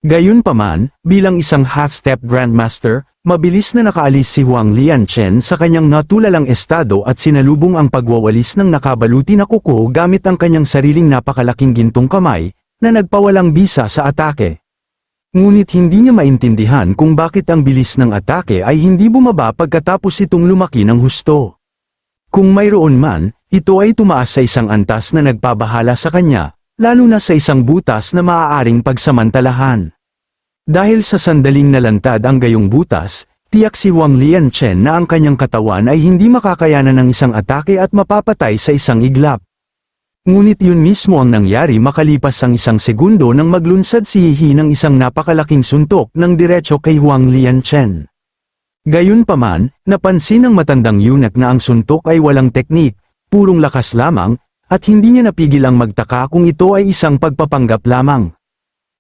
Gayunpaman, bilang isang half-step Grandmaster, mabilis na nakaalis si Huang Lianchen sa kanyang natulalang estado at sinalubong ang pagwawalis ng nakabaluti na kuko gamit ang kanyang sariling napakalaking gintong kamay, na nagpawalang bisa sa atake. Ngunit hindi niya maintindihan kung bakit ang bilis ng atake ay hindi bumaba pagkatapos itong lumaki ng husto. Kung mayroon man, ito ay tumaas sa isang antas na nagpabahala sa kanya, lalo na sa isang butas na maaaring pagsamantalahan. Dahil sa sandaling nalantad ang gayong butas, tiyak si Huang Lianchen na ang kanyang katawan ay hindi makakayanan ng isang atake at mapapatay sa isang iglap. Ngunit yun mismo ang nangyari makalipas ang isang segundo nang maglunsad si Hihi ng isang napakalaking suntok ng diretso kay Huang Lianchen. Gayunpaman, napansin ng matandang eunuch na ang suntok ay walang teknik, purong lakas lamang, at hindi niya napigil ang magtaka kung ito ay isang pagpapanggap lamang.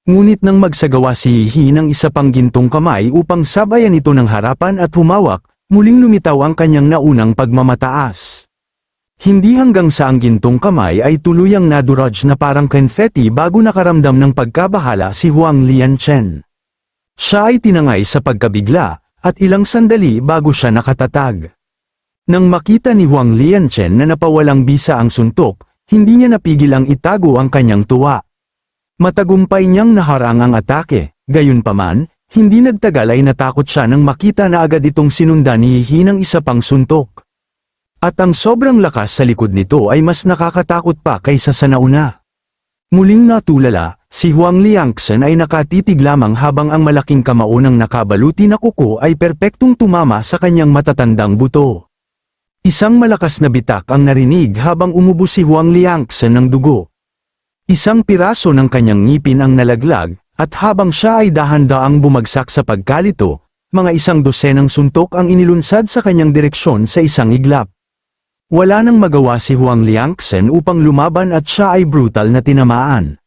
Ngunit nang magsagawa si Hihi ng isa pang gintong kamay upang sabayan ito ng harapan at humawak, muling lumitaw ang kanyang naunang pagmamataas. Hindi hanggang sa ang gintong kamay ay tuluyang naduraj na parang confetti bago nakaramdam ng pagkabahala si Huang Lianchen. Siya ay tinangay sa pagkabigla, at ilang sandali bago siya nakatatag. Nang makita ni Huang Lianchen na napawalang bisa ang suntok, hindi niya napigil ang itago ang kanyang tuwa. Matagumpay niyang naharang ang atake, gayunpaman, hindi nagtagal ay natakot siya nang makita na agad itong sinundan ni Hihi ng isa pang suntok. At ang sobrang lakas sa likod nito ay mas nakakatakot pa kaysa sa nauna. Muling natulala, si Huang Liangchen ay nakatitig lamang habang ang malaking kamao ng nakabaluti na kuko ay perpektong tumama sa kanyang matatandang buto. Isang malakas na bitak ang narinig habang umubo si Huang Liangchen ng dugo. Isang piraso ng kanyang ngipin ang nalaglag, at habang siya ay dahan-daang bumagsak sa pagkalito, mga isang dosenang suntok ang inilunsad sa kanyang direksyon sa isang iglap. Wala nang magawa si Huang Liangchen upang lumaban at siya ay brutal na tinamaan.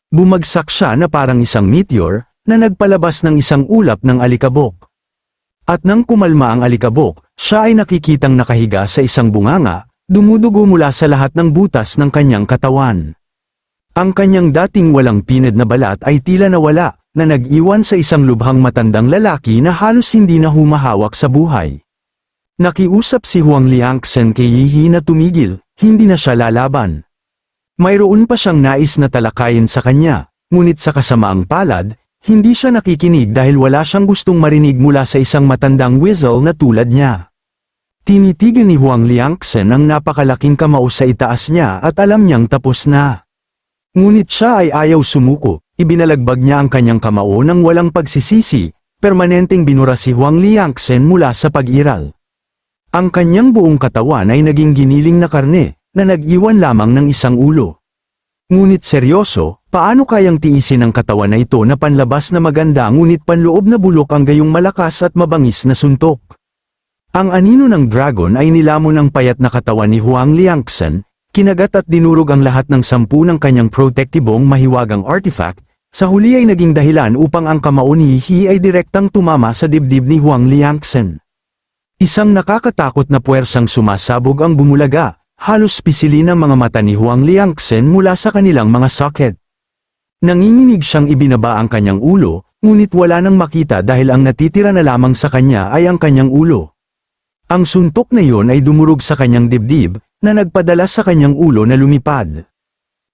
Bumagsak siya na parang isang meteor, na nagpalabas ng isang ulap ng alikabok. At nang kumalma ang alikabok, siya ay nakikitang nakahiga sa isang bunganga, dumudugo mula sa lahat ng butas ng kanyang katawan. Ang kanyang dating walang pinad na balat ay tila nawala, na nag-iwan sa isang lubhang matandang lalaki na halos hindi na humahawak sa buhay. Nakiusap si Huang Liangchen kay Hihi na tumigil, hindi na siya lalaban. Mayroon pa siyang nais na talakayin sa kanya, ngunit sa kasamaang palad, hindi siya nakikinig dahil wala siyang gustong marinig mula sa isang matandang weasel na tulad niya. Tinitigan ni Huang Liangchen ang napakalaking kamao sa itaas niya at alam niyang tapos na. Ngunit siya ay ayaw sumuko, ibinalagbag niya ang kanyang kamao ng walang pagsisisi, permanenteng binura si Huang Liangchen mula sa pag-iral. Ang kanyang buong katawan ay naging giniling na karne, na nag-iwan lamang ng isang ulo. Ngunit seryoso, paano kayang tiisin ang katawan na ito na panlabas na maganda ngunit panloob na bulok ang gayong malakas at mabangis na suntok? Ang anino ng dragon ay nilamon ang payat na katawan ni Huang Liangchen, kinagat at dinurog ang lahat ng 10 ng kanyang protektibong mahiwagang artifact, sa huli ay naging dahilan upang ang kamao ni Hihi ay direktang tumama sa dibdib ni Huang Liangchen. Isang nakakatakot na puwersang sumasabog ang bumulaga, halos pisilin ang mga mata ni Huang Liangchen mula sa kanilang mga socket. Nanginginig siyang ibinaba ang kanyang ulo, ngunit wala nang makita dahil ang natitira na lamang sa kanya ay ang kanyang ulo. Ang suntok na iyon ay dumurog sa kanyang dibdib, na nagpadala sa kanyang ulo na lumipad.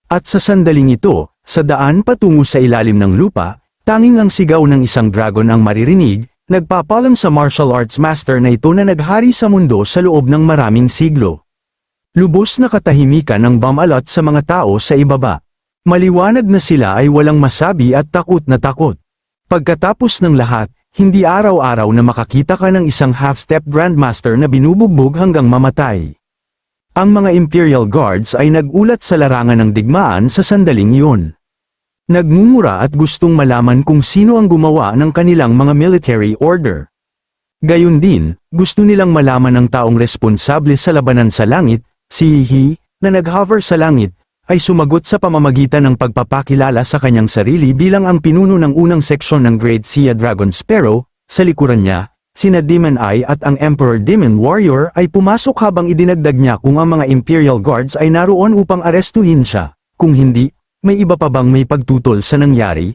At sa sandaling ito, sa daan patungo sa ilalim ng lupa, tanging ang sigaw ng isang dragon ang maririnig, nagpapalam sa martial arts master na ito na naghari sa mundo sa loob ng maraming siglo. Lubos na katahimikan ang bumalat sa mga tao sa ibaba. Maliwanag na sila ay walang masabi at takot na takot. Pagkatapos ng lahat, hindi araw-araw na makakita ka ng isang half-step grandmaster na binubugbog hanggang mamatay. Ang mga Imperial Guards ay nagulat sa larangan ng digmaan sa sandaling iyon. Nagmumura at gustong malaman kung sino ang gumawa ng kanilang mga military order. Gayun din, gusto nilang malaman ang taong responsable sa labanan sa langit, si Hihi, na nag-hover sa langit, ay sumagot sa pamamagitan ng pagpapakilala sa kanyang sarili bilang ang pinuno ng unang seksyon ng Great Sea Dragon Sparrow. Sa likuran niya, sina Demon Eye at ang Emperor Demon Warrior ay pumasok habang idinagdag niya kung ang mga Imperial Guards ay naroon upang arestuhin siya. Kung hindi, may iba pa bang may pagtutol sa nangyari?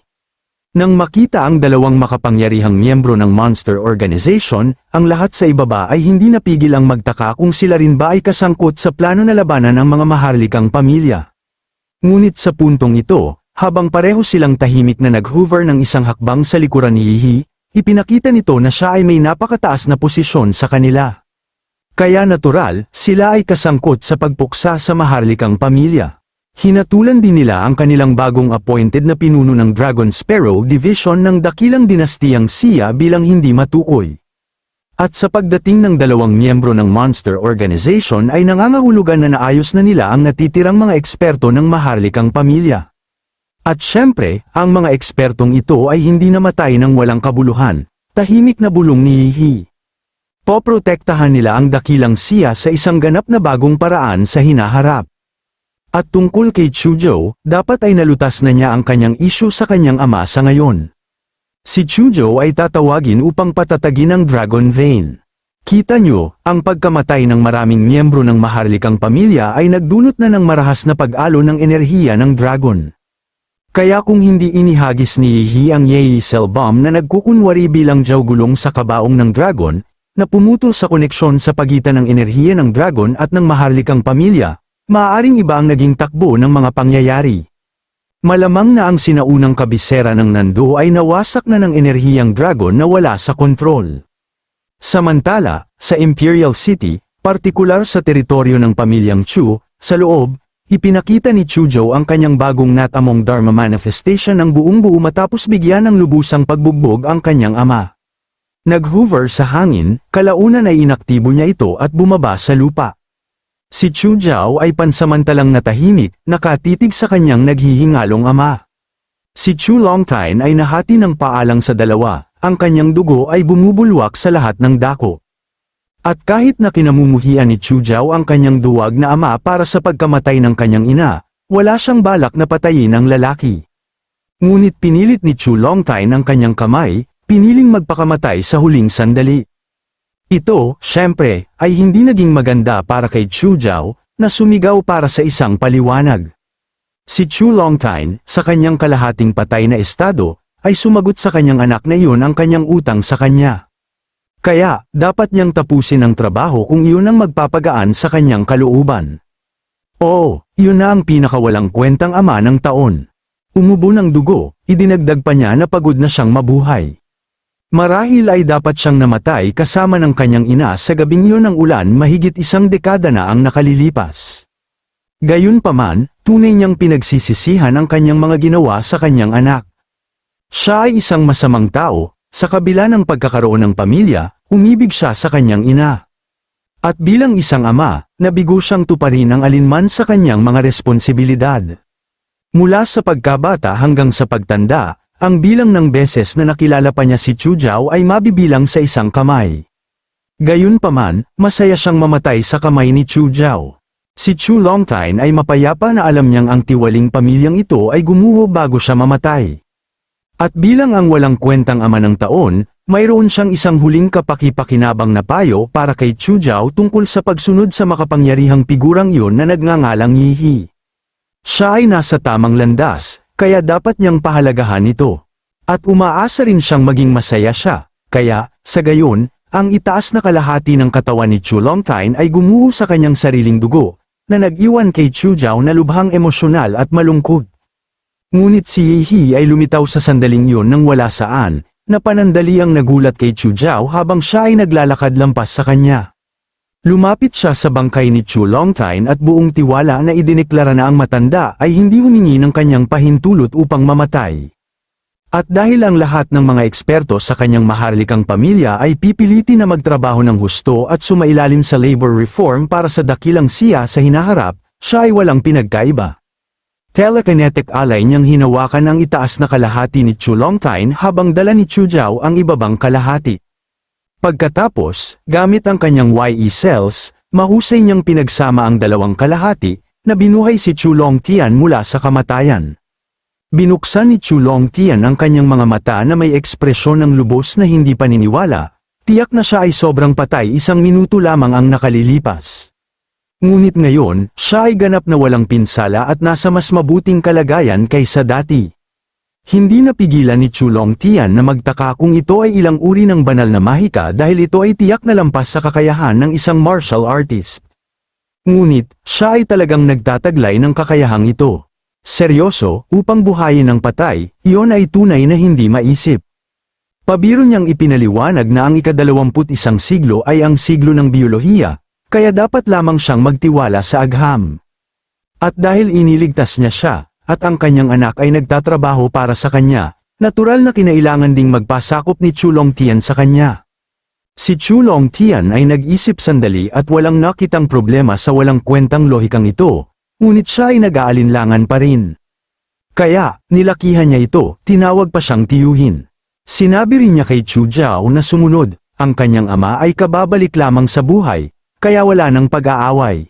Nang makita ang dalawang makapangyarihang miyembro ng Monster Organization, ang lahat sa ibaba ay hindi napigil ang magtaka kung sila rin ba ay kasangkot sa plano na labanan ng mga maharlikang pamilya. Ngunit sa puntong ito, habang pareho silang tahimik na nag-hover ng isang hakbang sa likuran ni Hihi, ipinakita nito na siya ay may napakataas na posisyon sa kanila. Kaya natural, sila ay kasangkot sa pagpuksa sa maharlikang pamilya. Hinatulan din nila ang kanilang bagong appointed na pinuno ng Dragon Sparrow Division ng dakilang dinastiyang Sia bilang hindi matukoy. At sa pagdating ng dalawang miyembro ng Monster Organization ay nangangahulugan na naayos na nila ang natitirang mga eksperto ng maharlikang pamilya. At syempre, ang mga ekspertong ito ay hindi namatay ng walang kabuluhan, tahimik na bulong ni Hihi. Poprotektahan nila ang dakilang Sia sa isang ganap na bagong paraan sa hinaharap. At tungkol kay Chuzhou, dapat ay nalutas na niya ang kanyang issue sa kanyang ama sa ngayon. Si Chuzhou ay tatawagin upang patatagin ang Dragon Vein. Kita nyo, ang pagkamatay ng maraming miyembro ng maharlikang pamilya ay nagdulot na ng marahas na pag-alo ng enerhiya ng Dragon. Kaya kung hindi inihagis ni Hihi ang Yei Cell Bomb na nagkukunwari bilang jawgulong sa kabaong ng Dragon, na pumutol sa koneksyon sa pagitan ng enerhiya ng Dragon at ng maharlikang pamilya, maaaring iba ang naging takbo ng mga pangyayari. Malamang na ang sinaunang kabisera ng Nando ay nawasak na ng enerhiyang Dragon na wala sa kontrol. Samantala, sa Imperial City, partikular sa teritoryo ng pamilyang Chu, sa loob, ipinakita ni Chuzhou ang kanyang bagong Not Among Dharma manifestation ng buong-buo matapos bigyan ng lubusang pagbugbog ang kanyang ama. Nag-hover sa hangin, kalaunan ay inaktibo niya ito at bumaba sa lupa. Si Chuzhou ay pansamantalang natahimik, nakatitig sa kanyang naghihingalong ama. Si Chu Longtine ay nahati ng paalang sa dalawa, ang kanyang dugo ay bumubulwak sa lahat ng dako. At kahit na kinamumuhian ni Chuzhou ang kanyang duwag na ama para sa pagkamatay ng kanyang ina, wala siyang balak na patayin ang lalaki. Ngunit pinilit ni Chu Longtine ang kanyang kamay, piniling magpakamatay sa huling sandali. Ito, syempre, ay hindi naging maganda para kay Chuzhou, na sumigaw para sa isang paliwanag. Si Chu Longtine, sa kanyang kalahating patay na estado, ay sumagot sa kanyang anak na iyon ang kanyang utang sa kanya. Kaya, dapat niyang tapusin ang trabaho kung iyon ang magpapagaan sa kanyang kalooban. Oo, iyon na ang pinakawalang kwentang ama ng taon. Umubo ng dugo, idinagdag pa niya na pagod na siyang mabuhay. Marahil ay dapat siyang namatay kasama ng kanyang ina sa gabing iyon ng ulan mahigit 1 dekada na ang nakalilipas. Gayunpaman, tunay niyang pinagsisisihan ang kanyang mga ginawa sa kanyang anak. Siya ay isang masamang tao, sa kabila ng pagkakaroon ng pamilya, umibig siya sa kanyang ina. At bilang isang ama, nabigo siyang tuparin ang alinman sa kanyang mga responsibilidad. Mula sa pagkabata hanggang sa pagtanda, ang bilang ng beses na nakilala pa niya si Chuzhou ay mabibilang sa isang kamay. Gayunpaman, masaya siyang mamatay sa kamay ni Chuzhou. Si Chu Longtine ay mapayapa na alam niyang ang tiwaling pamilyang ito ay gumuho bago siya mamatay. At bilang ang walang kwentang ama ng taon, mayroon siyang isang huling kapaki-pakinabang na payo para kay Chuzhou tungkol sa pagsunod sa makapangyarihang figurang iyon na nagngangalang Hihi. Siya ay nasa tamang landas, kaya dapat niyang pahalagahan ito. At umaasa rin siyang maging masaya siya, kaya, sa gayon, ang itaas na kalahati ng katawan ni Chu Longtine ay gumuho sa kanyang sariling dugo, na nag-iwan kay Chuzhou na lubhang emosyonal at malungkot. Ngunit si Hihi ay lumitaw sa sandaling iyon nang wala saan, na panandali ang nagulat kay Chuzhou habang siya ay naglalakad lampas sa kanya. Lumapit siya sa bangkay ni Chu Longtine at buong tiwala na idineklara na ang matanda ay hindi humingi ng kanyang pahintulot upang mamatay. At dahil ang lahat ng mga eksperto sa kanyang maharlikang pamilya ay pipiliti na magtrabaho ng husto at sumailalim sa labor reform para sa dakilang Sia sa hinaharap, siya ay walang pinagkaiba. Telekinetic alay niyang hinawakan ang itaas na kalahati ni Chu Longtine habang dala ni Chuzhou ang ibabang kalahati. Pagkatapos, gamit ang kanyang YE cells, mahusay niyang pinagsama ang dalawang kalahati, na binuhay si Chu Longtian mula sa kamatayan. Binuksan ni Chu Longtian ang kanyang mga mata na may ekspresyon ng lubos na hindi paniniwala, tiyak na siya ay sobrang patay 1 minuto lamang ang nakalilipas. Ngunit ngayon, siya ay ganap na walang pinsala at nasa mas mabuting kalagayan kaysa dati. Hindi napigilan ni Chulong Tian na magtaka kung ito ay ilang uri ng banal na mahika dahil ito ay tiyak na lampas sa kakayahan ng isang martial artist. Ngunit, siya ay talagang nagtataglay ng kakayahang ito. Seryoso, upang buhayin ng patay, iyon ay tunay na hindi maisip. Pabiro niyang ipinaliwanag na ang ika-21 siglo ay ang siglo ng biyolohiya, kaya dapat lamang siyang magtiwala sa agham. At dahil iniligtas niya siya, at ang kanyang anak ay nagtatrabaho para sa kanya, natural na kinailangan ding magpasakop ni Chulong Tian sa kanya. Si Chulong Tian ay nag-isip sandali at walang nakitang problema sa walang kwentang lohikang ito, ngunit siya ay nag-aalinlangan pa rin. Kaya, nilakihan niya ito, tinawag pa siyang tiyuhin. Sinabi rin niya kay Chu Jiao na sumunod, ang kanyang ama ay kababalik lamang sa buhay, kaya wala nang pag-aaway.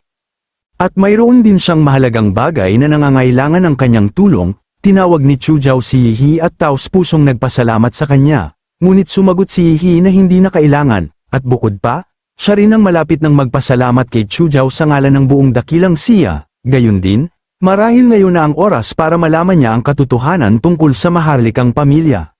At mayroon din siyang mahalagang bagay na nangangailangan ng kanyang tulong, tinawag ni Chu Jiao si Yihi at taos pusong nagpasalamat sa kanya, ngunit sumagot si Yihi na hindi na kailangan, at bukod pa, siya rin ang malapit ng magpasalamat kay Chu Jiao sa ngalan ng buong dakilang siya, gayon din, marahil ngayon na ang oras para malaman niya ang katotohanan tungkol sa maharlikang pamilya.